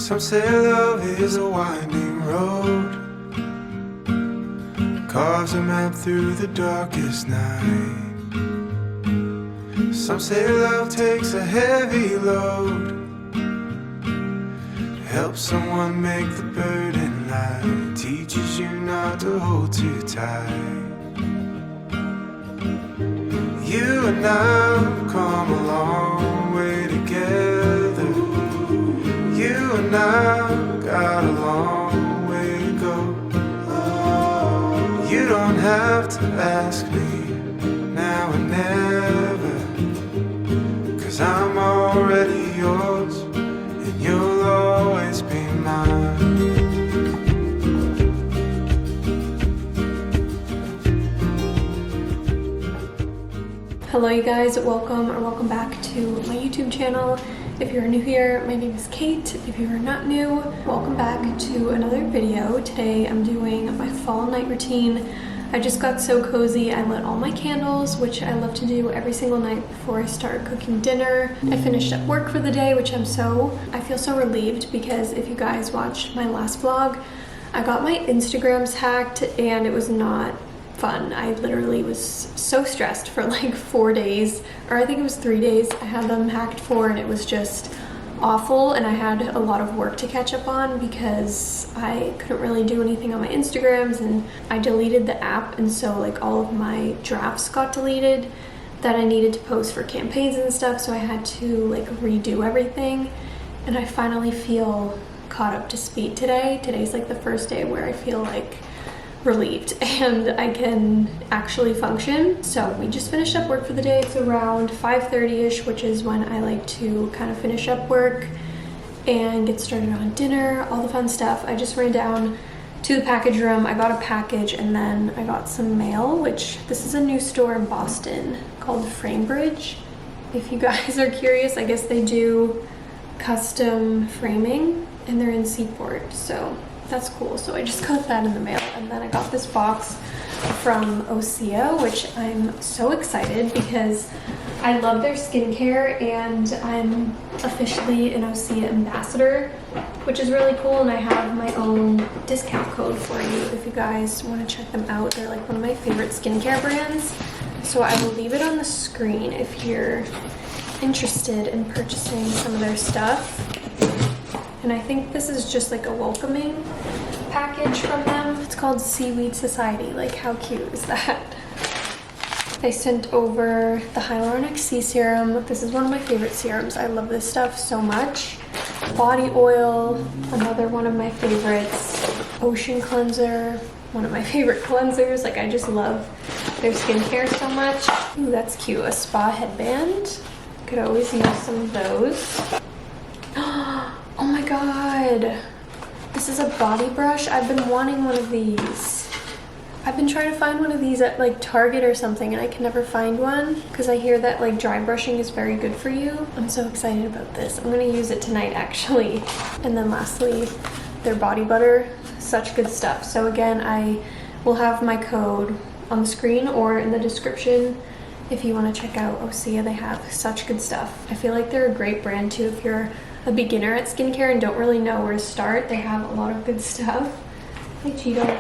Some say love is a winding road, carves a map through the darkest night. Some say love takes a heavy load, helps someone make the burden light, teaches you not to hold too tight. You and I have come a long way together. You and I got a long way to go. You don't have to ask me now or never, 'cause I'm already yours and you'll always be mine. Hello you guys, welcome back to my YouTube channel. If you're new here, my name is Kate. If you are not new, welcome back to another video. Today I'm doing my fall night routine. I just got so cozy. I lit all my candles, which I love to do every single night before I start cooking dinner. I finished up work for the day, which I feel so relieved, because if you guys watched my last vlog, I got my Instagrams hacked and it was not fun. I literally was so stressed for like 4 days, or I think it was 3 days I had them hacked for, and it was just awful, and I had a lot of work to catch up on because I couldn't really do anything on my Instagrams, and I deleted the app, and so like all of my drafts got deleted that I needed to post for campaigns and stuff, so I had to like redo everything, and I finally feel caught up to speed today. Today's like the first day where I feel like relieved and I can actually function. So we just finished up work for the day. It's around 5:30ish, which is when I like to kind of finish up work and get started on dinner, all the fun stuff. I just ran down to the package room. I got a package and then I got some mail, which this is a new store in Boston called Framebridge. If you guys are curious, I guess they do custom framing and they're in Seaport, so that's cool. So I just got that in the mail, and then I got this box from Osea, which I'm so excited because I love their skincare and I'm officially an Osea ambassador, which is really cool, and I have my own discount code for you if you guys want to check them out. They're like one of my favorite skincare brands, so I will leave it on the screen if you're interested in purchasing some of their stuff. And I think this is just like a welcoming package from them. It's called Seaweed Society. Like, how cute is that? They sent over the Hyaluronic Sea Serum. This is one of my favorite serums. I love this stuff so much. Body oil, another one of my favorites. Ocean cleanser, one of my favorite cleansers. Like, I just love their skincare so much. Ooh, that's cute. A spa headband. Could always use some of those. Oh my god, this is a body brush. I've been wanting one of these. I've been trying to find one of these at like Target or something, and I can never find one because I hear that like dry brushing is very good for you. I'm so excited about this. I'm gonna use it tonight actually. And then lastly, their body butter, such good stuff. So again, I will have my code on the screen or in the description if you want to check out Osea. They have such good stuff. I feel like they're a great brand too if you're a beginner at skincare and don't really know where to start. They have a lot of good stuff. Hey Cheeto.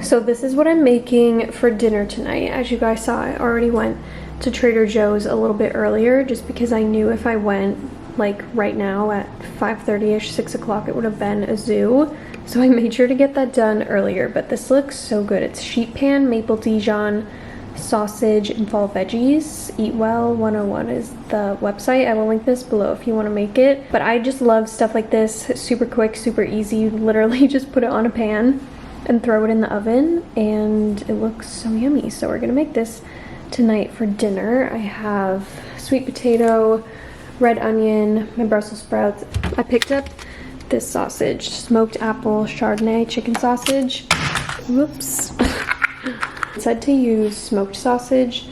So this is what I'm making for dinner tonight. As you guys saw, I already went to Trader Joe's a little bit earlier just because I knew if I went like right now at 5:30ish, 6 o'clock, it would have been a zoo. So I made sure to get that done earlier, but this looks so good. It's sheet pan, maple Dijon, sausage, and fall veggies. Eat Well 101 is the website. I will link this below if you want to make it. But I just love stuff like this. Super quick, super easy. You literally just put it on a pan and throw it in the oven, and it looks so yummy. So we're gonna make this tonight for dinner. I have sweet potato, red onion, my Brussels sprouts. I picked up this sausage, smoked apple Chardonnay chicken sausage. Whoops. It said to use smoked sausage,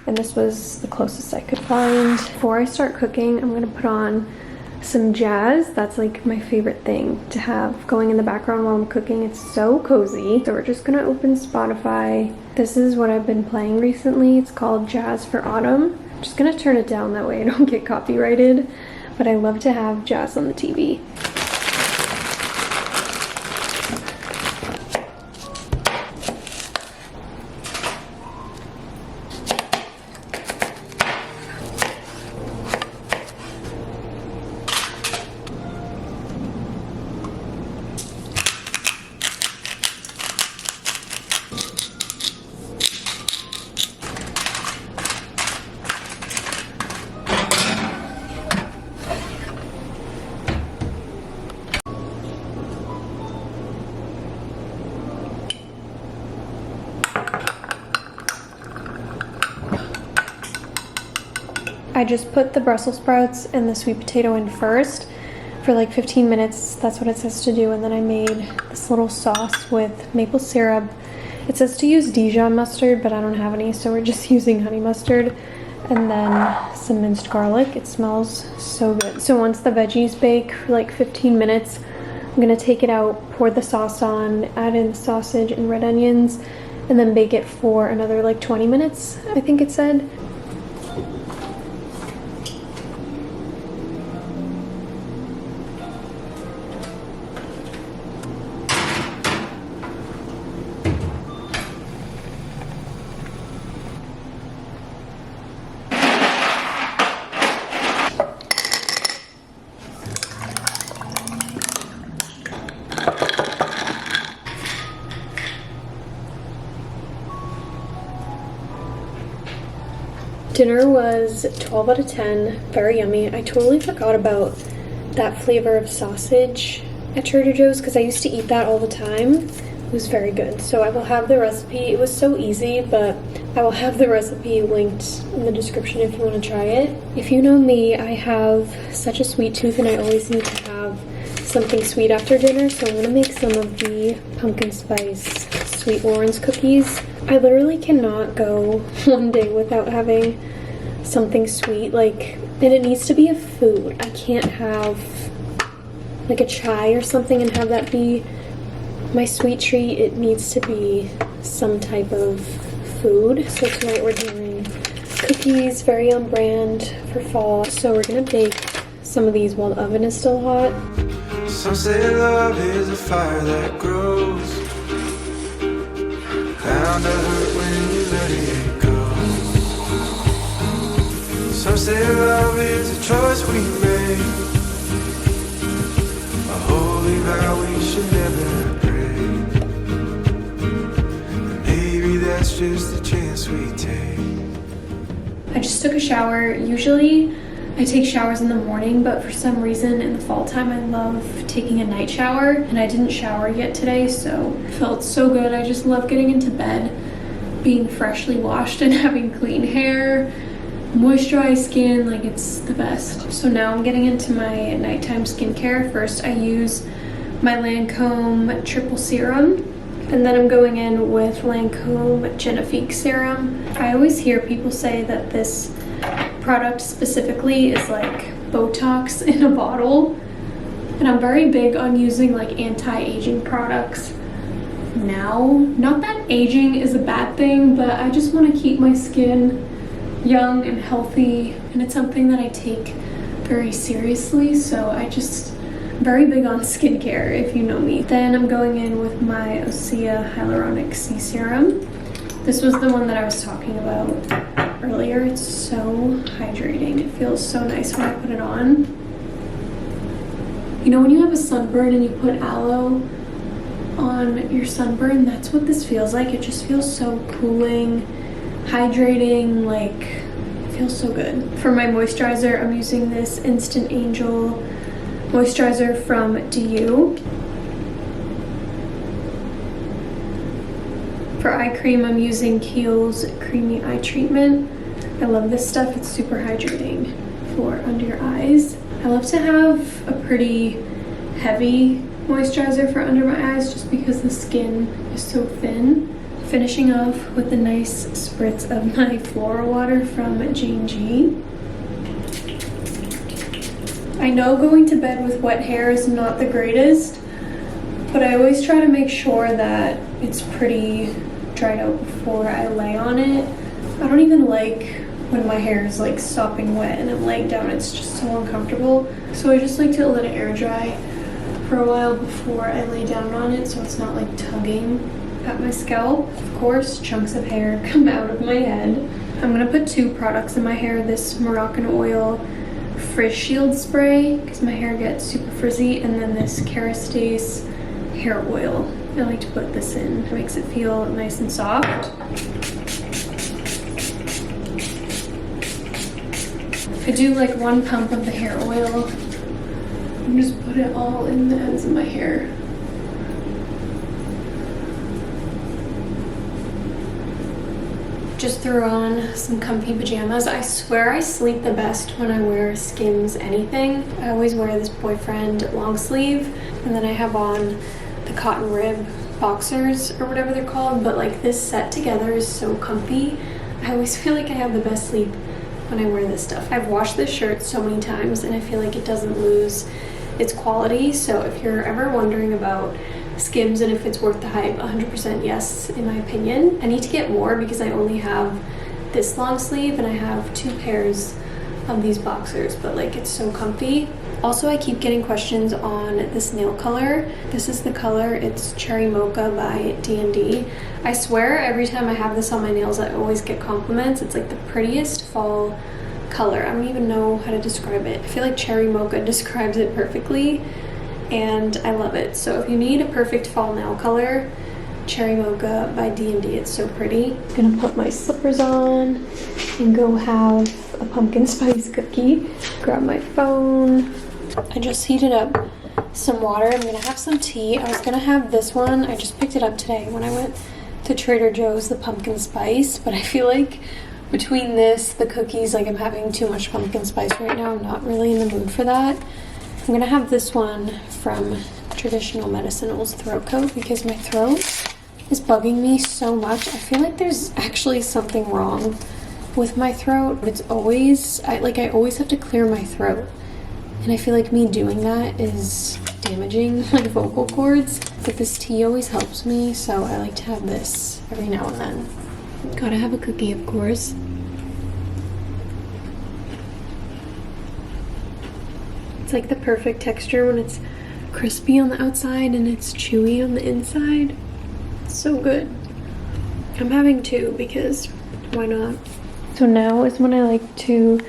and this was the closest I could find. Before I start cooking, I'm gonna put on some jazz. That's like my favorite thing to have going in the background while I'm cooking. It's so cozy. So we're just gonna open Spotify. This is what I've been playing recently. It's called Jazz for Autumn. I'm just gonna turn it down that way I don't get copyrighted, but I love to have jazz on the TV. I just put the Brussels sprouts and the sweet potato in first for like 15 minutes. That's what it says to do. And then I made this little sauce with maple syrup. It says to use Dijon mustard, but I don't have any, so we're just using honey mustard. And then some minced garlic. It smells so good. So once the veggies bake for like 15 minutes, I'm gonna take it out, pour the sauce on, add in sausage and red onions, and then bake it for another like 20 minutes, I think it said. Dinner was 12 out of 10, very yummy. I totally forgot about that flavor of sausage at Trader Joe's because I used to eat that all the time. It was very good. So I will have the recipe. It was so easy, but I will have the recipe linked in the description if you want to try it. If you know me, I have such a sweet tooth and I always need to have something sweet after dinner, so I'm gonna make some of the pumpkin spice sweet Lawrence cookies. I literally cannot go one day without having something sweet, like, and it needs to be a food. I can't have like a chai or something and have that be my sweet treat. It needs to be some type of food. So tonight we're doing cookies, very on brand for fall. So we're gonna bake some of these while the oven is still hot. Some say love is a fire that grows, bound to hurt when you let it go. Some say love is a choice we make, a holy vow we should never break. And maybe that's just the chance we take. I just took a shower. Usually I take showers in the morning, but for some reason in the fall time I love taking a night shower, and I didn't shower yet today, so it felt so good. I just love getting into bed, being freshly washed and having clean hair, moisturized skin, like it's the best. So now I'm getting into my nighttime skincare. First I use my Lancome triple serum, and then I'm going in with Lancome Genifique serum. I always hear people say that this product specifically is like Botox in a bottle, and I'm very big on using like anti-aging products now. Not that aging is a bad thing, but I just want to keep my skin young and healthy, and it's something that I take very seriously, so I just very big on skincare if you know me. Then I'm going in with my Osea Hyaluronic C Serum. This was the one that I was talking about earlier. It's so hydrating. It feels so nice when I put it on. You know when you have a sunburn and you put aloe on your sunburn? That's what this feels like. It just feels so cooling, hydrating, like it feels so good. For my moisturizer, I'm using this Instant Angel moisturizer from DU. For eye cream, I'm using Kiehl's Creamy Eye Treatment. I love this stuff. It's super hydrating for under your eyes. I love to have a pretty heavy moisturizer for under my eyes just because the skin is so thin. Finishing off with a nice spritz of my Floral water from Jane G. I know going to bed with wet hair is not the greatest, but I always try to make sure that it's pretty dried out before I lay on it. I don't even like when my hair is like sopping wet and I'm laying down. It's just so uncomfortable. So I just like to let it air dry for a while before I lay down on it, so it's not like tugging at my scalp. Of course, chunks of hair come out of my head. I'm gonna put two products in my hair. This Moroccan Oil Frizz Shield Spray, because my hair gets super frizzy, and then this Kerastase hair oil. I like to put this in. It makes it feel nice and soft. I do like one pump of the hair oil and just put it all in the ends of my hair. Just threw on some comfy pajamas. I swear I sleep the best when I wear Skims anything. I always wear this boyfriend long sleeve, and then I have on the cotton rib boxers or whatever they're called, but like this set together is so comfy. I always feel like I have the best sleep when I wear this stuff. I've washed this shirt so many times and I feel like it doesn't lose its quality. So if you're ever wondering about Skims and if it's worth the hype, 100% yes, in my opinion. I need to get more because I only have this long sleeve and I have 2 pairs of these boxers, but like it's so comfy. Also, I keep getting questions on this nail color. This is the color, it's Cherry Mocha by D&D. I swear every time I have this on my nails, I always get compliments. It's like the prettiest fall color. I don't even know how to describe it. I feel like Cherry Mocha describes it perfectly, and I love it. So if you need a perfect fall nail color, Cherry Mocha by D&D, it's so pretty. I'm gonna put my slippers on and go have a pumpkin spice cookie. Grab my phone. I just heated up some water. I'm gonna have some tea. I was gonna have this one. I just picked it up today when I went to Trader Joe's, the pumpkin spice, but I feel like between this, the cookies, like I'm having too much pumpkin spice right now. I'm not really in the mood for that. I'm gonna have this one from Traditional Medicinals Throat Coat because my throat is bugging me so much. I feel like there's actually something wrong with my throat. It's always, I always have to clear my throat. And I feel like me doing that is damaging my vocal cords. But this tea always helps me, so I like to have this every now and then. Gotta have a cookie, of course. It's like the perfect texture when it's crispy on the outside and it's chewy on the inside. It's so good. I'm having 2 because why not? So now is when I like to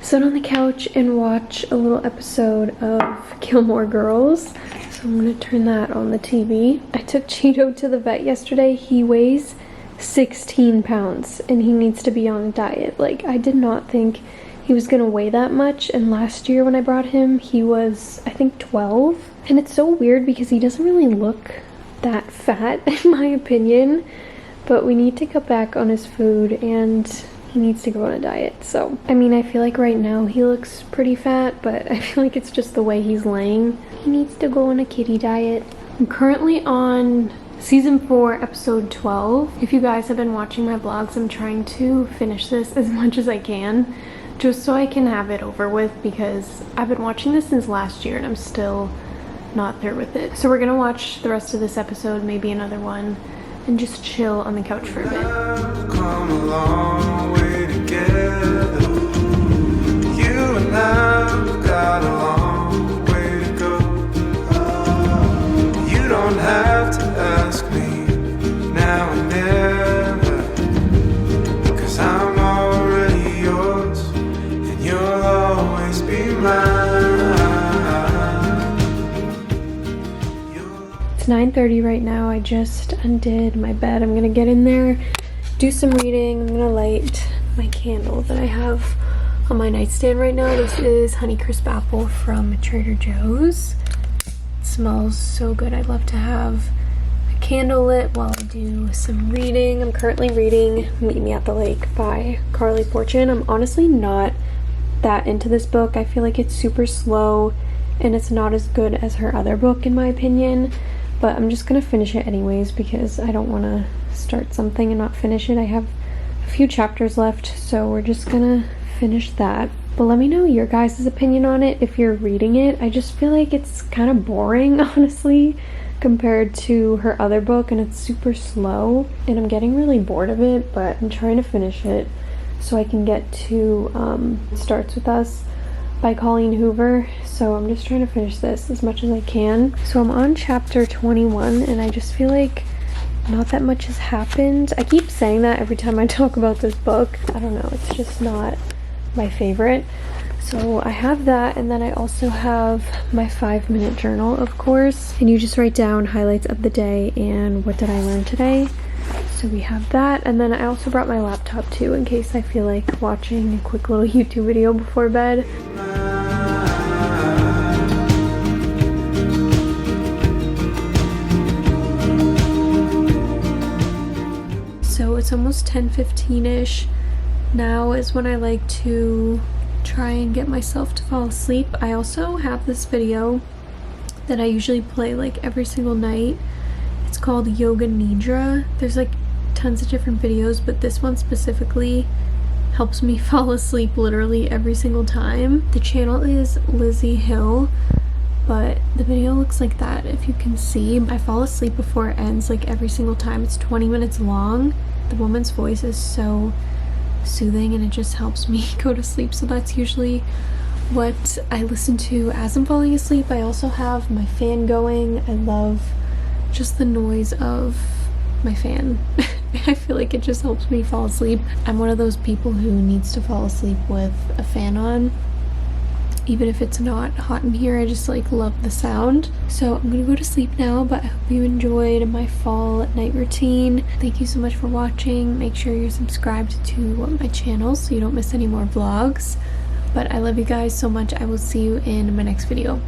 sit on the couch and watch a little episode of Gilmore Girls. So I'm gonna turn that on the TV. I took Cheeto to the vet yesterday. He weighs 16 pounds and he needs to be on a diet. Like, I did not think he was gonna weigh that much, and last year when I brought him, he was, I think, 12. And it's so weird because he doesn't really look that fat, in my opinion, but we need to cut back on his food and he needs to go on a diet. So, I mean, I feel like right now he looks pretty fat, but I feel like it's just the way he's laying. He needs to go on a kitty diet. I'm currently on Season 4, Episode 12. If you guys have been watching my vlogs, I'm trying to finish this as much as I can, just so I can have it over with, because I've been watching this since last year and I'm still not through with it. So we're gonna watch the rest of this episode, maybe another one, and just chill on the couch for a bit. I've come a long way together. You and I've got a long way to go. You don't have to ask me now and never, 'cause I'm already yours and you'll always be mine. It's 9:30 right now. I just undid my bed. I'm gonna get in there, do some reading. I'm gonna light my candle that I have on my nightstand right now. This is Honeycrisp Apple from Trader Joe's. It smells so good. I love to have a candle lit while I do some reading. I'm currently reading Meet Me at the Lake by Carly Fortune. I'm honestly not that into this book. I feel like it's super slow and it's not as good as her other book in my opinion, but I'm just gonna finish it anyways because I don't want to start something and not finish it. I have a few chapters left, so we're just gonna finish that. But let me know your guys' opinion on it if you're reading it. I just feel like it's kind of boring, honestly, compared to her other book, and it's super slow and I'm getting really bored of it, but I'm trying to finish it so I can get to Starts With Us by Colleen Hoover. So I'm just trying to finish this as much as I can. So I'm on chapter 21 and I just feel like not that much has happened. I keep saying that every time I talk about this book. I don't know, it's just not my favorite. So I have that, and then I also have my 5-minute journal, of course, and you just write down highlights of the day and what did I learn today. So we have that, and then I also brought my laptop too in case I feel like watching a quick little YouTube video before bed. So it's almost 10:15ish. Now is when I like to try and get myself to fall asleep. I also have this video that I usually play like every single night. It's called Yoga Nidra. There's like tons of different videos, but this one specifically helps me fall asleep literally every single time. The channel is Lizzie Hill, but the video looks like that. If you can see, I fall asleep before it ends like every single time. It's 20 minutes long. The woman's voice is so soothing and it just helps me go to sleep. So that's usually what I listen to as I'm falling asleep. I also have my fan going. I love just the noise of my fan. I feel like it just helps me fall asleep. I'm one of those people who needs to fall asleep with a fan on. Even if it's not hot in here, I just like love the sound. So I'm gonna go to sleep now, but I hope you enjoyed my fall at night routine. Thank you so much for watching. Make sure you're subscribed to my channel so you don't miss any more vlogs. But I love you guys so much. I will see you in my next video.